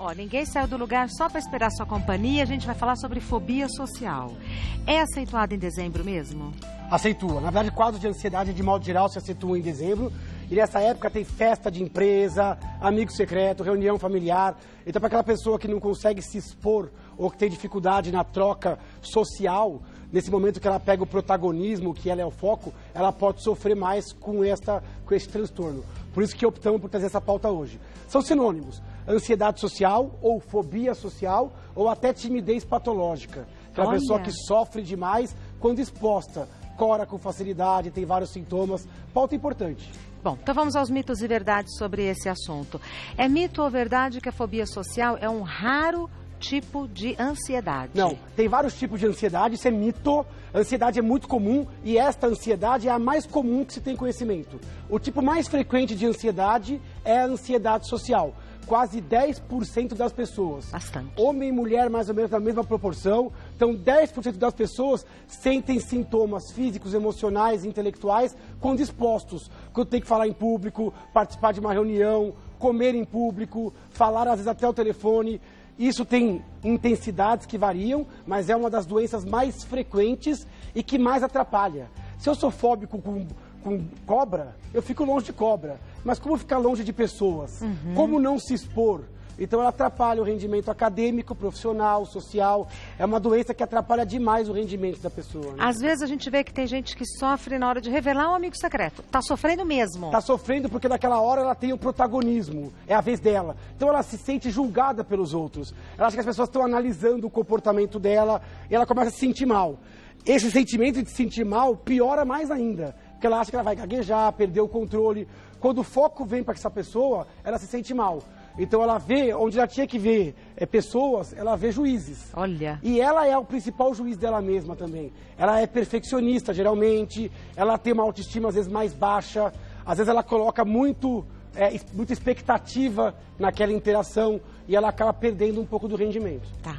Ó, ninguém saiu do lugar só para esperar sua companhia. A gente vai falar sobre fobia social. É acentuada em dezembro mesmo? Aceitua. Na verdade, quadros de ansiedade, de modo geral, se acentuam em dezembro. E nessa época tem festa de empresa, amigo secreto, reunião familiar. Então, para aquela pessoa que não consegue se expor ou que tem dificuldade na troca social, nesse momento que ela pega o protagonismo, que ela é o foco, ela pode sofrer mais com esse transtorno. Por isso que optamos por trazer essa pauta hoje. São sinônimos: ansiedade social, ou fobia social, ou até timidez patológica. Aquela pessoa que sofre demais quando exposta, cora com facilidade, tem vários sintomas. Pauta importante. Bom, então vamos aos mitos e verdades sobre esse assunto. É mito ou verdade que a fobia social é um raro tipo de ansiedade? Não, tem vários tipos de ansiedade, isso é mito. A ansiedade é muito comum e esta ansiedade é a mais comum que se tem conhecimento. O tipo mais frequente de ansiedade é a ansiedade social. Quase 10% das pessoas. Bastante. Homem e mulher, mais ou menos, na mesma proporção. Então, 10% das pessoas sentem sintomas físicos, emocionais, intelectuais, quando expostos. Quando tem que falar em público, participar de uma reunião, comer em público, falar, às vezes, até o telefone. Isso tem intensidades que variam, mas é uma das doenças mais frequentes e que mais atrapalha. Se eu sou fóbico com cobra, eu fico longe de cobra. Mas como ficar longe de pessoas? Como não se expor? Então ela atrapalha o rendimento acadêmico, profissional, social. É uma doença que atrapalha demais o rendimento da pessoa. Né? Às vezes a gente vê que tem gente que sofre na hora de revelar um amigo secreto. Tá sofrendo mesmo. Tá sofrendo porque naquela hora ela tem o protagonismo. É a vez dela. Então ela se sente julgada pelos outros. Ela acha que as pessoas estão analisando o comportamento dela e ela começa a se sentir mal. Esse sentimento de se sentir mal piora mais ainda. Porque ela acha que ela vai gaguejar, perder o controle. Quando o foco vem para essa pessoa, ela se sente mal. Então ela vê, onde ela tinha que ver pessoas, ela vê juízes. Olha. E ela é o principal juiz dela mesma também. Ela é perfeccionista, geralmente. Ela tem uma autoestima, às vezes, mais baixa. Às vezes ela coloca muita expectativa naquela interação e ela acaba perdendo um pouco do rendimento. Tá.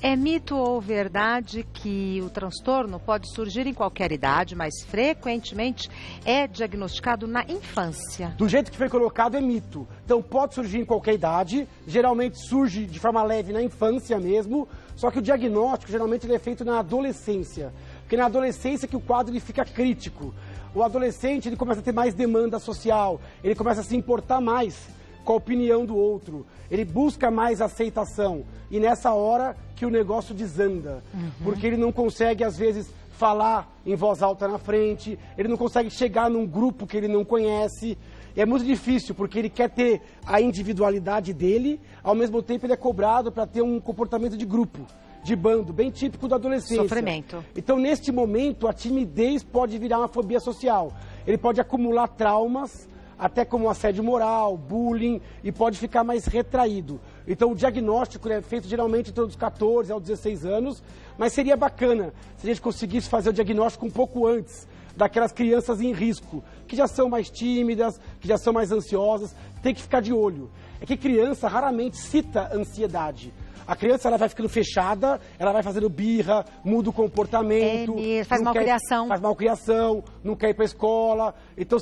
É mito ou verdade que o transtorno pode surgir em qualquer idade, mas frequentemente é diagnosticado na infância? Do jeito que foi colocado, é mito. Então pode surgir em qualquer idade, geralmente surge de forma leve na infância mesmo, só que o diagnóstico geralmente ele é feito na adolescência, porque na adolescência que o quadro ele fica crítico. O adolescente ele começa a ter mais demanda social, ele começa a se importar mais com a opinião do outro, ele busca mais aceitação e nessa hora que o negócio desanda, porque ele não consegue às vezes falar em voz alta na frente, ele não consegue chegar num grupo que ele não conhece, e é muito difícil porque ele quer ter a individualidade dele, ao mesmo tempo ele é cobrado para ter um comportamento de grupo, de bando, bem típico da adolescência. Sofrimento. Então neste momento a timidez pode virar uma fobia social, ele pode acumular traumas, até como assédio moral, bullying, e pode ficar mais retraído. Então o diagnóstico é feito geralmente entre os 14 aos 16 anos, mas seria bacana se a gente conseguisse fazer o diagnóstico um pouco antes daquelas crianças em risco, que já são mais tímidas, que já são mais ansiosas, tem que ficar de olho. É que criança raramente cita ansiedade. A criança ela vai ficando fechada, ela vai fazendo birra, muda o comportamento. Faz malcriação. Faz malcriação, não quer ir para a escola. Então,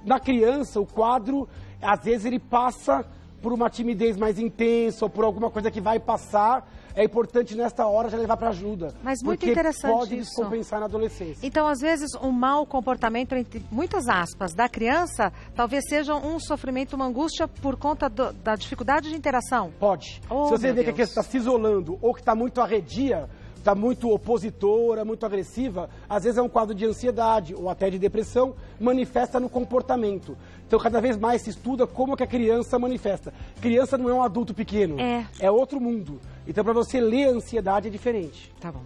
na criança, o quadro, às vezes ele passa por uma timidez mais intensa ou por alguma coisa que vai passar. É importante nesta hora já levar para ajuda. Mas muito interessante pode isso. descompensar na adolescência. Então, às vezes, um mau comportamento, entre muitas aspas, da criança, talvez seja um sofrimento, uma angústia por conta da dificuldade de interação. Pode. Oh, se você vê que a Deus. criança está se isolando ou que está muito arredia, está muito opositora, muito agressiva, às vezes é um quadro de ansiedade ou até de depressão, manifesta no comportamento. Então, cada vez mais se estuda como que a criança manifesta. Criança não é um adulto pequeno, é outro mundo. Então, para você ler a ansiedade é diferente. Tá bom.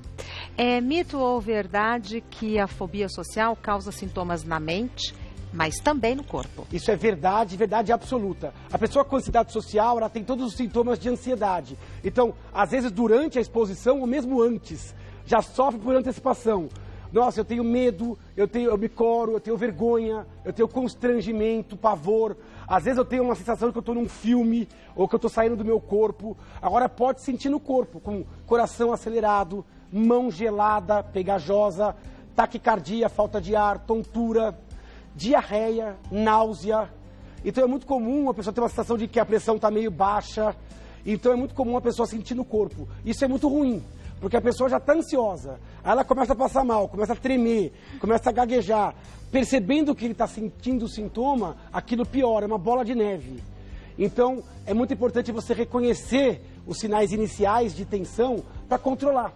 É mito ou verdade que a fobia social causa sintomas na mente, mas também no corpo? Isso é verdade, verdade absoluta. A pessoa com ansiedade social, ela tem todos os sintomas de ansiedade. Então, às vezes, durante a exposição, ou mesmo antes, já sofre por antecipação. Nossa, eu tenho medo, eu me coro, eu tenho vergonha, eu tenho constrangimento, pavor. Às vezes eu tenho uma sensação de que eu estou num filme ou que eu estou saindo do meu corpo. Agora pode sentir no corpo, com coração acelerado, mão gelada, pegajosa, taquicardia, falta de ar, tontura, diarreia, náusea. Então é muito comum a pessoa ter uma sensação de que a pressão está meio baixa. Então é muito comum a pessoa sentir no corpo. Isso é muito ruim, porque a pessoa já está ansiosa. Aí ela começa a passar mal, começa a tremer, começa a gaguejar. Percebendo que ele está sentindo o sintoma, aquilo piora, é uma bola de neve. Então é muito importante você reconhecer os sinais iniciais de tensão para controlar.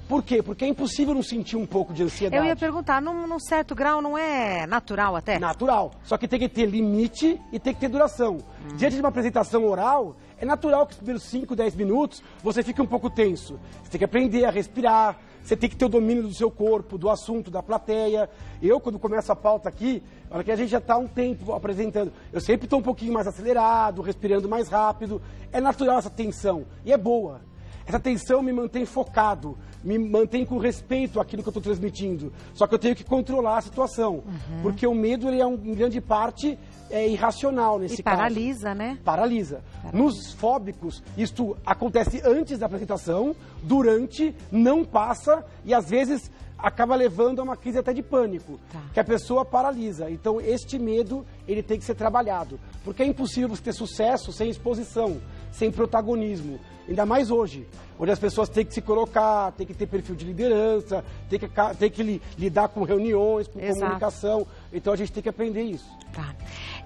Por quê? Porque é impossível não sentir um pouco de ansiedade. Eu ia perguntar, num certo grau não é natural até? Natural. Só que tem que ter limite e tem que ter duração. Diante de uma apresentação oral, é natural que os primeiros 5, 10 minutos você fique um pouco tenso. Você tem que aprender a respirar, você tem que ter o domínio do seu corpo, do assunto, da plateia. Eu, quando começo a pauta aqui, olha que a gente já está há um tempo apresentando, eu sempre estou um pouquinho mais acelerado, respirando mais rápido. É natural essa tensão e é boa. Essa tensão me mantém focado, me mantém com respeito àquilo que eu estou transmitindo. Só que eu tenho que controlar a situação, porque o medo, ele é, em grande parte, irracional nesse caso. E paralisa, né? Paralisa. Nos fóbicos, isto acontece antes da apresentação, durante, não passa e às vezes acaba levando a uma crise até de pânico, que a pessoa paralisa. Então, este medo, ele tem que ser trabalhado, porque é impossível você ter sucesso sem exposição, sem protagonismo. Ainda mais hoje, onde as pessoas têm que se colocar, têm que ter perfil de liderança, têm que lidar com reuniões, com comunicação. Então a gente tem que aprender isso. Tá.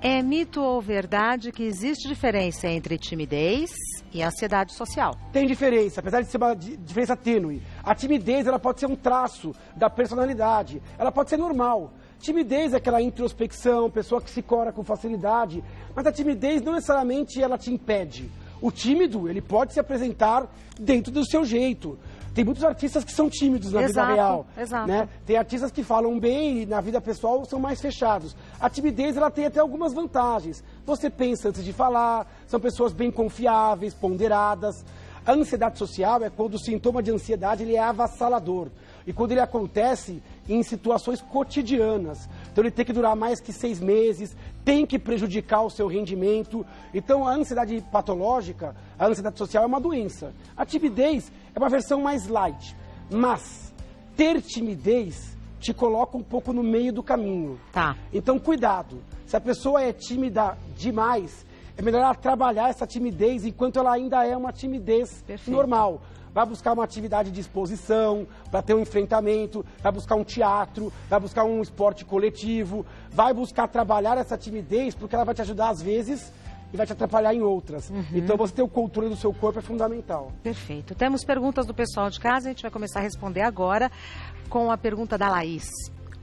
É mito ou verdade que existe diferença entre timidez e ansiedade social? Tem diferença, apesar de ser uma diferença tênue. A timidez, ela pode ser um traço da personalidade, ela pode ser normal. Timidez é aquela introspecção, pessoa que se cora com facilidade, mas a timidez não necessariamente ela te impede. O tímido, ele pode se apresentar dentro do seu jeito. Tem muitos artistas que são tímidos na vida real. Exato. Né? Tem artistas que falam bem e na vida pessoal são mais fechados. A timidez, ela tem até algumas vantagens. Você pensa antes de falar, são pessoas bem confiáveis, ponderadas. A ansiedade social é quando o sintoma de ansiedade ele é avassalador. E quando ele acontece em situações cotidianas. Então ele tem que durar mais que 6 meses, tem que prejudicar o seu rendimento. Então a ansiedade patológica, a ansiedade social é uma doença. A timidez é uma versão mais light. Mas ter timidez te coloca um pouco no meio do caminho. Tá. Então cuidado. Se a pessoa é tímida demais, é melhor ela trabalhar essa timidez enquanto ela ainda é uma timidez normal. Vai buscar uma atividade de exposição, para ter um enfrentamento, vai buscar um teatro, vai buscar um esporte coletivo, vai buscar trabalhar essa timidez, porque ela vai te ajudar às vezes e vai te atrapalhar em outras. Então você ter o controle do seu corpo é fundamental. Perfeito. Temos perguntas do pessoal de casa, a gente vai começar a responder agora com a pergunta da Laís.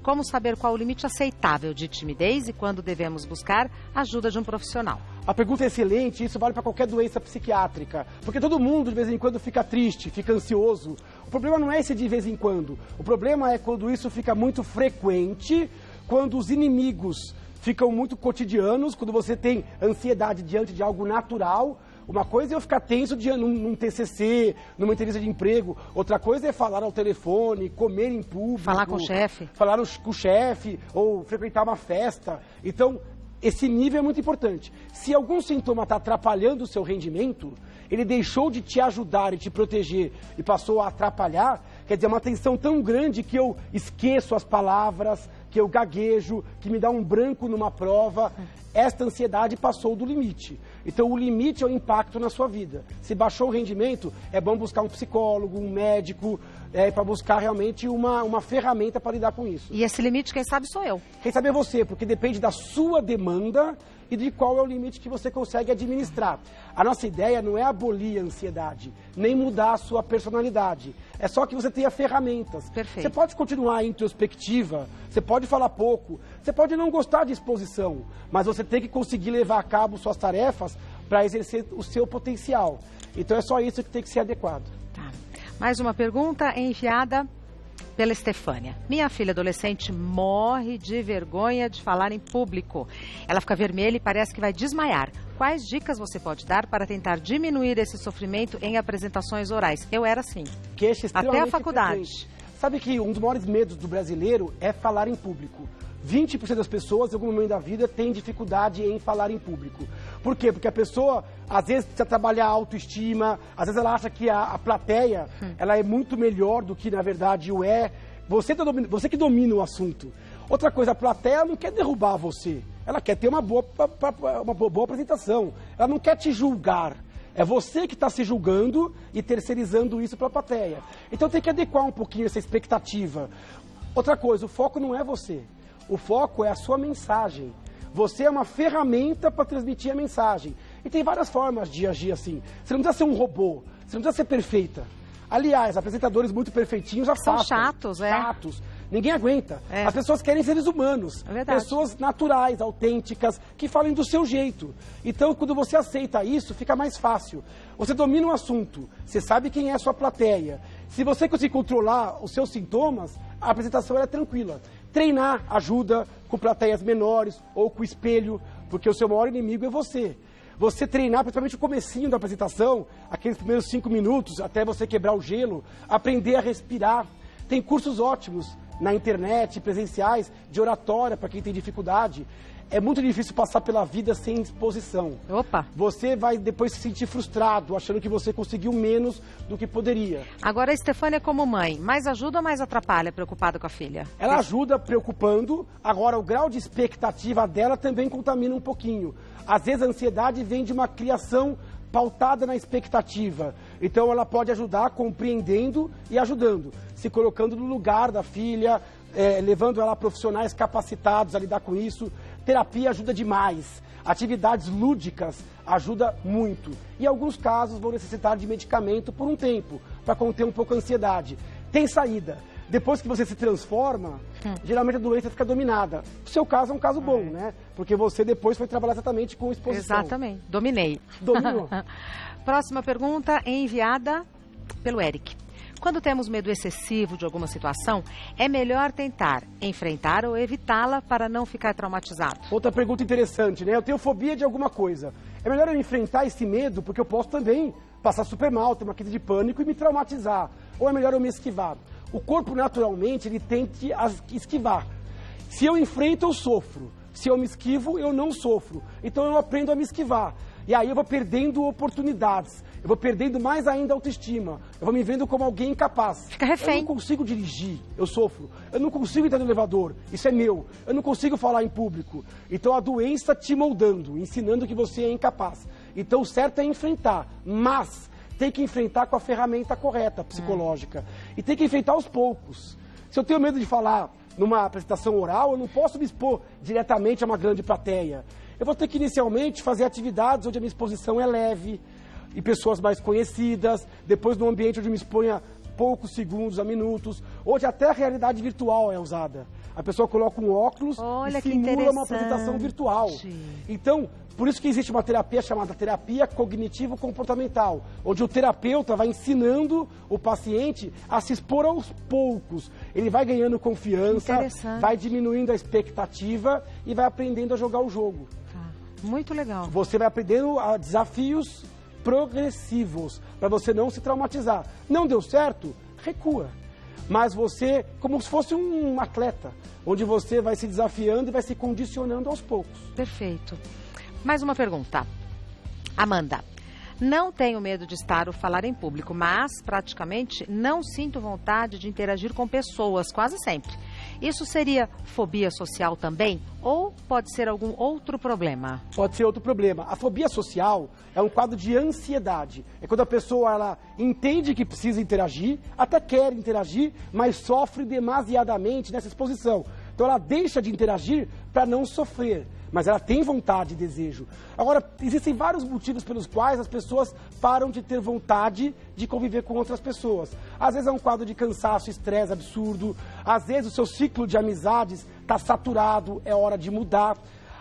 Como saber qual o limite aceitável de timidez e quando devemos buscar ajuda de um profissional? A pergunta é excelente, isso vale para qualquer doença psiquiátrica, porque todo mundo de vez em quando fica triste, fica ansioso. O problema não é esse de vez em quando, o problema é quando isso fica muito frequente, quando os inimigos ficam muito cotidianos, quando você tem ansiedade diante de algo natural. Uma coisa é eu ficar tenso num TCC, numa entrevista de emprego. Outra coisa é falar ao telefone, comer em público. Falar com o chefe. Falar com o chefe ou frequentar uma festa. Então, esse nível é muito importante. Se algum sintoma está atrapalhando o seu rendimento, ele deixou de te ajudar e te proteger e passou a atrapalhar, quer dizer, uma tensão tão grande que eu esqueço as palavras, que eu gaguejo, que me dá um branco numa prova. Esta ansiedade passou do limite. Então, o limite é o impacto na sua vida. Se baixou o rendimento, é bom buscar um psicólogo, um médico, para buscar realmente uma ferramenta para lidar com isso. E esse limite, quem sabe, sou eu. Quem sabe é você, porque depende da sua demanda e de qual é o limite que você consegue administrar. A nossa ideia não é abolir a ansiedade, nem mudar a sua personalidade. É só que você tenha ferramentas. Perfeito. Você pode continuar introspectiva, você pode falar pouco, você pode não gostar de exposição, mas você tem que conseguir levar a cabo suas tarefas para exercer o seu potencial. Então é só isso que tem que ser adequado. Tá. Mais uma pergunta enviada pela Estefânia. Minha filha adolescente morre de vergonha de falar em público. Ela fica vermelha e parece que vai desmaiar. Quais dicas você pode dar para tentar diminuir esse sofrimento em apresentações orais? Eu era assim. Queixa até a faculdade. Frequente. Sabe que um dos maiores medos do brasileiro é falar em público. 20% das pessoas, em algum momento da vida, têm dificuldade em falar em público. Por quê? Porque a pessoa, às vezes, precisa trabalhar a autoestima, às vezes ela acha que a plateia ela é muito melhor do que, na verdade, o é. Você que domina o assunto. Outra coisa, a plateia não quer derrubar você. Ela quer ter uma boa apresentação. Ela não quer te julgar. É você que está se julgando e terceirizando isso para a plateia. Então tem que adequar um pouquinho essa expectativa. Outra coisa, o foco não é você. O foco é a sua mensagem. Você é uma ferramenta para transmitir a mensagem. E tem várias formas de agir assim. Você não precisa ser um robô, você não precisa ser perfeita. Aliás, apresentadores muito perfeitinhos são chatos, chatos. Ninguém aguenta. É. As pessoas querem seres humanos, pessoas naturais, autênticas, que falem do seu jeito. Então, quando você aceita isso, fica mais fácil. Você domina o assunto, você sabe quem é a sua plateia. Se você conseguir controlar os seus sintomas, a apresentação é tranquila. Treinar ajuda com plateias menores ou com espelho, porque o seu maior inimigo é você. Você treinar, principalmente o comecinho da apresentação, aqueles primeiros 5 minutos, até você quebrar o gelo, aprender a respirar. Tem cursos ótimos na internet, presenciais, de oratória para quem tem dificuldade. É muito difícil passar pela vida sem exposição. Opa! Você vai depois se sentir frustrado, achando que você conseguiu menos do que poderia. Agora a Stefânia como mãe, mais ajuda ou mais atrapalha, preocupada com a filha? Ela ajuda preocupando, agora o grau de expectativa dela também contamina um pouquinho. Às vezes a ansiedade vem de uma criação pautada na expectativa. Então ela pode ajudar compreendendo e ajudando, se colocando no lugar da filha, levando ela a profissionais capacitados a lidar com isso. Terapia ajuda demais. Atividades lúdicas ajuda muito. E em alguns casos vão necessitar de medicamento por um tempo, para conter um pouco a ansiedade. Tem saída. Depois que você se transforma, geralmente a doença fica dominada. O seu caso é um caso bom, né? Porque você depois foi trabalhar exatamente com exposição. Exatamente. Dominei. Dominou. Próxima pergunta é enviada pelo Eric. Quando temos medo excessivo de alguma situação, é melhor tentar enfrentar ou evitá-la para não ficar traumatizado? Outra pergunta interessante, né? Eu tenho fobia de alguma coisa. É melhor eu enfrentar esse medo, porque eu posso também passar super mal, ter uma crise de pânico e me traumatizar. Ou é melhor eu me esquivar? O corpo, naturalmente, ele tende a esquivar. Se eu enfrento, eu sofro. Se eu me esquivo, eu não sofro. Então eu aprendo a me esquivar. E aí eu vou perdendo oportunidades. Eu vou perdendo mais ainda a autoestima. Eu vou me vendo como alguém incapaz. Fica refém. Eu não consigo dirigir, eu sofro. Eu não consigo entrar no elevador, isso é meu. Eu não consigo falar em público. Então a doença te moldando, ensinando que você é incapaz. Então o certo é enfrentar, mas tem que enfrentar com a ferramenta correta, psicológica. E tem que enfrentar aos poucos. Se eu tenho medo de falar numa apresentação oral, eu não posso me expor diretamente a uma grande plateia. Eu vou ter que inicialmente fazer atividades onde a minha exposição é leve, e pessoas mais conhecidas, depois num ambiente onde me exponha poucos segundos a minutos, onde até a realidade virtual é usada. A pessoa coloca um óculos e simula uma apresentação virtual. Então, por isso que existe uma terapia chamada terapia cognitivo-comportamental, onde o terapeuta vai ensinando o paciente a se expor aos poucos. Ele vai ganhando confiança, vai diminuindo a expectativa e vai aprendendo a jogar o jogo. Muito legal. Você vai aprendendo a desafios progressivos, para você não se traumatizar. Não deu certo? Recua. Mas você, como se fosse um atleta, onde você vai se desafiando e vai se condicionando aos poucos. Perfeito. Mais uma pergunta. Amanda, não tenho medo de estar ou falar em público, mas praticamente não sinto vontade de interagir com pessoas, quase sempre. Isso seria fobia social também? Ou pode ser algum outro problema? Pode ser outro problema. A fobia social é um quadro de ansiedade. É quando a pessoa ela entende que precisa interagir, até quer interagir, mas sofre demasiadamente nessa exposição. Então ela deixa de interagir para não sofrer. Mas ela tem vontade e desejo. Agora, existem vários motivos pelos quais as pessoas param de ter vontade de conviver com outras pessoas. Às vezes é um quadro de cansaço, estresse absurdo. Às vezes o seu ciclo de amizades está saturado, é hora de mudar.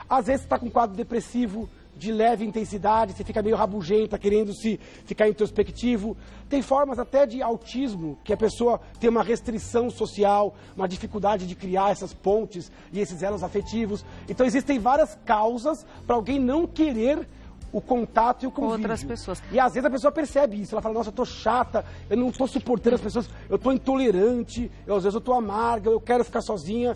Às vezes você está com um quadro depressivo de leve intensidade, você fica meio rabugenta, querendo se ficar introspectivo. Tem formas até de autismo, que a pessoa tem uma restrição social, uma dificuldade de criar essas pontes e esses elos afetivos. Então existem várias causas para alguém não querer o contato e o convívio. Com outras pessoas. E às vezes a pessoa percebe isso, ela fala, nossa, eu tô chata, eu não tô suportando as pessoas, eu tô intolerante, às vezes eu tô amarga, eu quero ficar sozinha.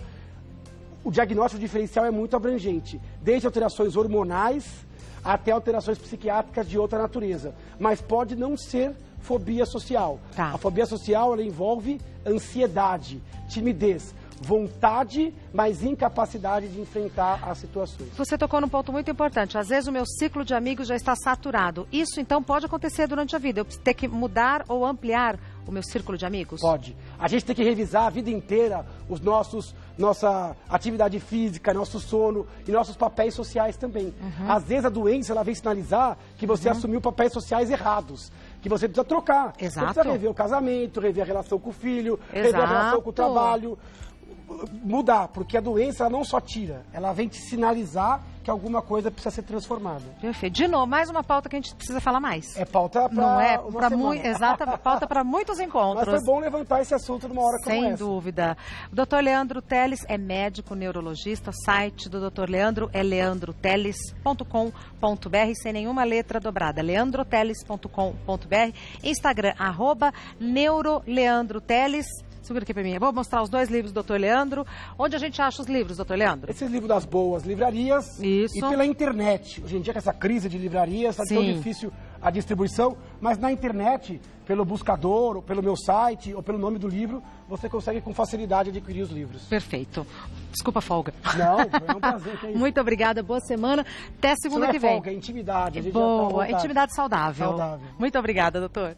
O diagnóstico diferencial é muito abrangente, desde alterações hormonais até alterações psiquiátricas de outra natureza. Mas pode não ser fobia social. A fobia social, ela envolve ansiedade, timidez. vontade, mas incapacidade de enfrentar as situações. Você tocou num ponto muito importante. Às vezes o meu ciclo de amigos já está saturado. Isso, então, pode acontecer durante a vida. Eu preciso ter que mudar ou ampliar o meu círculo de amigos? Pode. A gente tem que revisar a vida inteira nossa atividade física, nosso sono e nossos papéis sociais também. Às vezes a doença ela vem sinalizar que você assumiu papéis sociais errados, que você precisa trocar. Exato. Você precisa rever o casamento, rever a relação com o filho, rever a relação com o trabalho. Mudar, porque a doença ela não só tira, ela vem te sinalizar que alguma coisa precisa ser transformada. Perfeito. De novo, mais uma pauta que a gente precisa falar mais. É pauta para não é para pauta para muitos encontros. Mas foi bom levantar esse assunto numa hora como essa. Sem dúvida. O Dr. Leandro Teles é médico neurologista. O site do Dr. Leandro é leandroteles.com.br, sem nenhuma letra dobrada. leandroteles.com.br. Instagram @neuroleandroteles. Segura aqui para mim. Eu vou mostrar os 2 livros do Dr. Leandro. Onde a gente acha os livros, Dr. Leandro? Esses livros das boas livrarias. Isso. E pela internet. Hoje em dia, com essa crise de livrarias, está tão difícil a distribuição. Mas na internet, pelo buscador, ou pelo meu site, ou pelo nome do livro, você consegue com facilidade adquirir os livros. Perfeito. Desculpa a folga. Não, é um prazer. Que é isso. Muito obrigada, boa semana. Até segunda Isso que não é vem. folga, é intimidade. A gente Boa, já tá intimidade saudável. saudável. Muito obrigada, doutor.